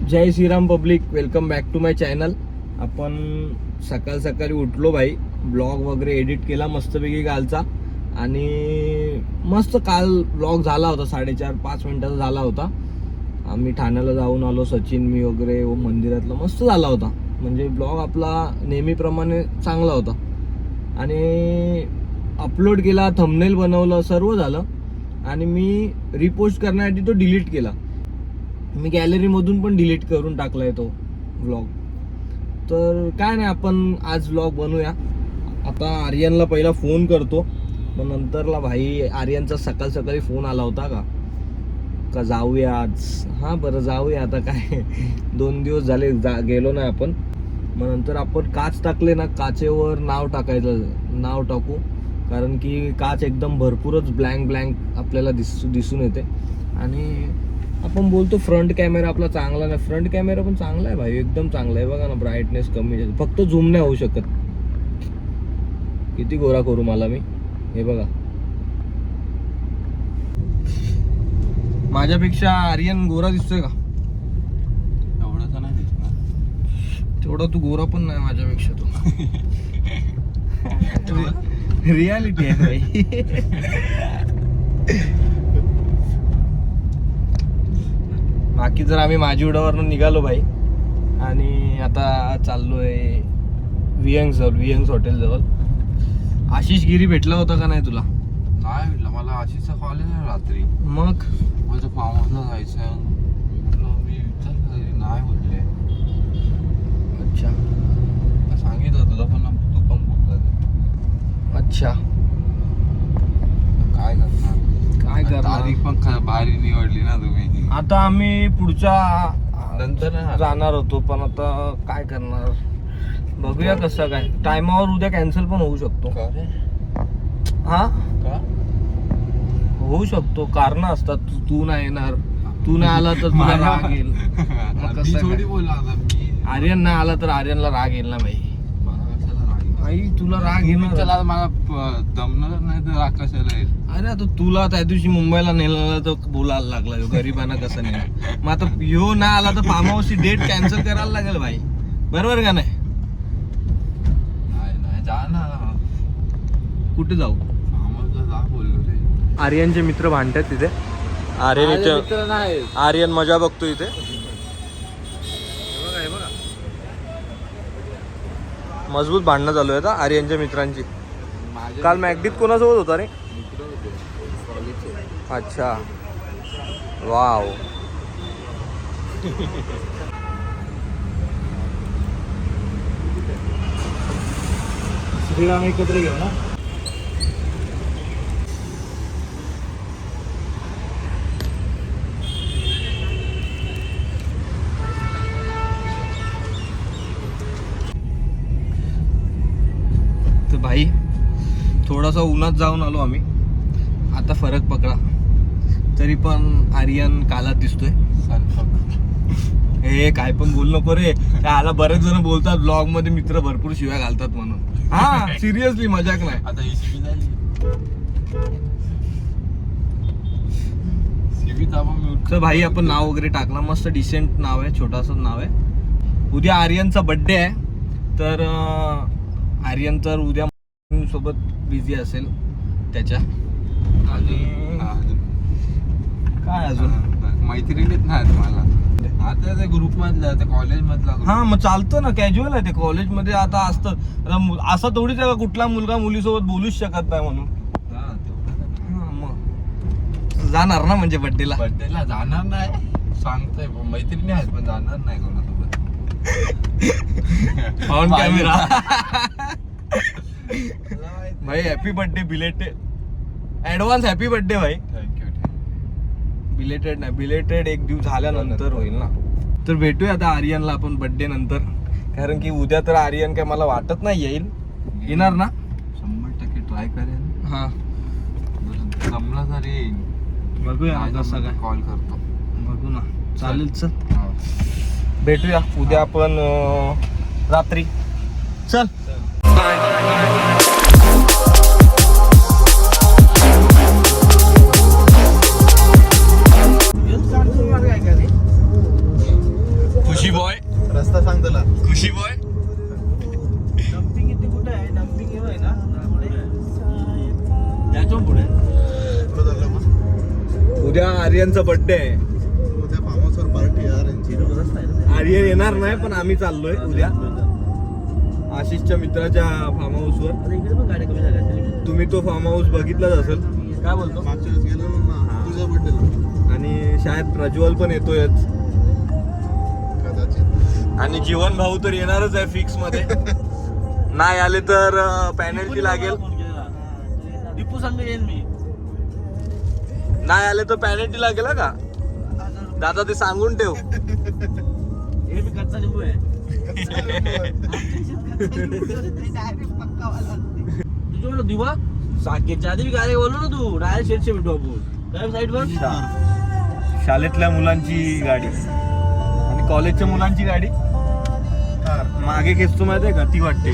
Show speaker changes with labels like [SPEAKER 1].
[SPEAKER 1] Jai Shriram public, welcome back to my channel. आपण सकाळी उठलो भाई, ब्लॉग वगैरे एडिट केला मस्तपैकी कालचा. आणि मस्त काल ब्लॉग झाला होता, 4.5-5 मिनिटाचा झाला होता. आम्ही ठाण्याला जाऊन आलो, सचिन मी वगैरे मंदिरातला मस्त झाला होता. म्हणजे ब्लॉग आपला नेहमीप्रमाणे चांगला होता. आणि अपलोड केला, थंबनेल बनवलं, सर्व झालं. आणि मी रिपोस्ट करण्यासाठी तो डिलीट केला. मी गॅलरीमधून पण डिलीट करून टाकलाय तो व्लॉग. तर काय नाही, आपण आज व्लॉग बनवूया. आता आर्यनला पहिला फोन करतो, मग नंतरला भाई आर्यनचा सकाळी फोन आला होता का जाऊया आज. हां बरं जाऊया. आता काय 2 दिवस झाले गेलो नाही आपण. मग नंतर आपण काच टाकले ना, काचेवर नाव टाकू. कारण की काच एकदम भरपूरच ब्लँक आपल्याला दिसून येते. आणि आपण बोलतो फ्रंट कॅमेरा आपला चांगला नाही. फ्रंट कॅमेरा पण चांगला आहे भाई, एकदम चांगला आहे. बघा ना, ब्राईटनेस कमी, फक्त झूम नाही होऊ शकत. किती गोरा करू मला मी, हे बघा. माझ्यापेक्षा आर्यन गोरा दिसतोय का?
[SPEAKER 2] एवढं तर नाही दिसणार.
[SPEAKER 1] तेवढा तू गोरा पण नाही माझ्यापेक्षा. तू रियालिटी आहे भाई. बाकी जर आम्ही माझीवडावरून निघालो भाई, आणि आता चाललोय वियंग्स हॉटेल जवळ. आशिष गिरी भेटला होता का नाही तुला?
[SPEAKER 2] नाही भेटला मला. आशिषचा कॉल आहे रात्री.
[SPEAKER 1] मग
[SPEAKER 2] माझं फार्म हाऊसला जायचं, मी विचारलं नाही बोलले.
[SPEAKER 1] अच्छा,
[SPEAKER 2] सांगितलं तुला पण, तू पण बोलला.
[SPEAKER 1] अच्छा,
[SPEAKER 2] काय करणार तारीख पण भारी निवडली ना तुम्ही.
[SPEAKER 1] आता आम्ही पुढच्या
[SPEAKER 2] नंतर
[SPEAKER 1] जाणार होतो, पण आता काय करणार, बघूया कसं काय. टायमावर उद्या कॅन्सल पण होऊ शकतो. हा
[SPEAKER 2] का
[SPEAKER 1] होऊ शकतो, कारण असतात. तू नाही येणार, तू नाही आला तर तुला राग येईल. मग कसं
[SPEAKER 2] थोडी
[SPEAKER 1] काय?
[SPEAKER 2] बोलला आता मी.
[SPEAKER 1] आर्यन नाही आला तर आर्यनला राग येईल ना भाई.
[SPEAKER 2] मला कशाला राग येईल?
[SPEAKER 1] आई तुला राग येणार.
[SPEAKER 2] त्याला मला दमणार नाही तर राग कशाला येईल?
[SPEAKER 1] अरे आता तुला त्या दिवशी मुंबईला नेला तर बोलायला लागला, गरीबांना कसं नाही. मग आता ह्यो नाही आला तर फार्म हाऊसची डेट कॅन्सल करायला लागेल भाई, बरोबर का नाही?
[SPEAKER 2] नाही जा ना.
[SPEAKER 1] कुठे जाऊ?
[SPEAKER 2] फार्म हाऊसला जा बोललो रे.
[SPEAKER 1] आर्यनचे मित्र भांडतात तिथे. आर्यन मजा बघतो इथे. मजबूत भांडणं चालू आहेत आर्यनच्या मित्रांची. काल मॅगडीत कोणासोबत होता रे? अच्छा, वाव. श्रीराम एकत्र घेऊ ना. तर भाई थोडासा उन्हात जाऊन आलो आम्ही. आता फरक पकडा, तरी पण आर्यन कालात दिसतोय. हे काय पण बोल नको रे. त्याला बरेच जण बोलतात ब्लॉग मध्ये मित्र भरपूर शिव्या घालतात म्हणून. हा सिरियसली, मजाक नाही.
[SPEAKER 2] आता ही शिवी झाली.
[SPEAKER 1] तर भाई आपण नाव वगैरे टाकला, मस्त डिसेंट नाव आहे, छोटासा नाव आहे. उद्या आर्यनचा बर्थडे आहे, तर आर्यन तर उद्या सोबत बिझी असेल त्याच्या. आणि काय अजून
[SPEAKER 2] मैत्रिणीत नाही मला. आता त्या ग्रुप मधला, त्या कॉलेज मधला.
[SPEAKER 1] हा मग चालतं ना, कॅज्युअल आहे ते. कॉलेजमध्ये आता असतं, असं थोडीच आहे का कुठला मुलगा मुलीसोबत बोलूच शकत नाही म्हणून. मग जाणार ना म्हणजे बर्थडेला
[SPEAKER 2] जाणार नाही सांगतोय. मैत्रिणी आहेत पण जाणार नाही कोणासोबत.
[SPEAKER 1] On camera. भाई happy birthday belated, advance happy birthday भाई.
[SPEAKER 2] थँक्यू.
[SPEAKER 1] बिलेटेड नाही, बिलेटेड एक दिवस झाल्यानंतर होईल ना. तर भेटूया आता आर्यनला आपण बर्थडे नंतर. कारण की उद्या तर आर्यन काय मला वाटत नाही येईल. येणार ना?
[SPEAKER 2] 100% ट्राय करेन.
[SPEAKER 1] हा
[SPEAKER 2] जमला तर येईल.
[SPEAKER 1] बघूया कसं काय.
[SPEAKER 2] कॉल करतो.
[SPEAKER 1] बघू ना, चालेल. चल भेटूया उद्या आपण रात्री. चल.
[SPEAKER 3] रस्ता सांग त्याला.
[SPEAKER 1] खुशी बॉय.
[SPEAKER 4] डम्पिंग इथे कुठे आहे? डम्पिंग आहे ना त्याच्या पुढे.
[SPEAKER 3] पुढं झालं मग.
[SPEAKER 1] उद्या आर्यनचा बर्थडे आहे.
[SPEAKER 3] उद्या फार्म हाऊसवर पार्टी यार यांची.
[SPEAKER 4] रस्ता आहे ना.
[SPEAKER 1] आर्यन येणार नाही पण आम्ही चाललोय उद्या आशिषच्या मित्राच्या फार्म हाऊसवर.
[SPEAKER 4] आता इकडे पण गाड्या कमी झाल्या.
[SPEAKER 1] तुम्ही तो फार्म हाऊस बघितलाच असेल.
[SPEAKER 4] काय बोलतो?
[SPEAKER 3] मागच्या वेळेस गेलो ना तुझ्या बर्थडेला
[SPEAKER 1] आणि शाळेत प्रज्वल पण येतोयच.
[SPEAKER 3] कदाचित.
[SPEAKER 1] आणि जीवन भाऊ तर येणारच आहे फिक्स मध्ये. नाही आले तर पॅनल्टी लागेल.
[SPEAKER 4] दीपू संघ येईल मी.
[SPEAKER 1] नाही आले तर पॅनल्टी लागेल हा का दादा, ते सांगून ठेव.
[SPEAKER 4] हे मी कच्चा लिंबू आहे. तुझ्या दिवा साकेतच्या आधी मी गाडी बोललो ना तू. डायरेक्ट शेटशे भेटू आपण काय साईडवर.
[SPEAKER 1] शाळेतल्या मुलांची गाडी आणि कॉलेजच्या मुलांची गाडी मागे खेचतो माहिती आहे का ती वाटते.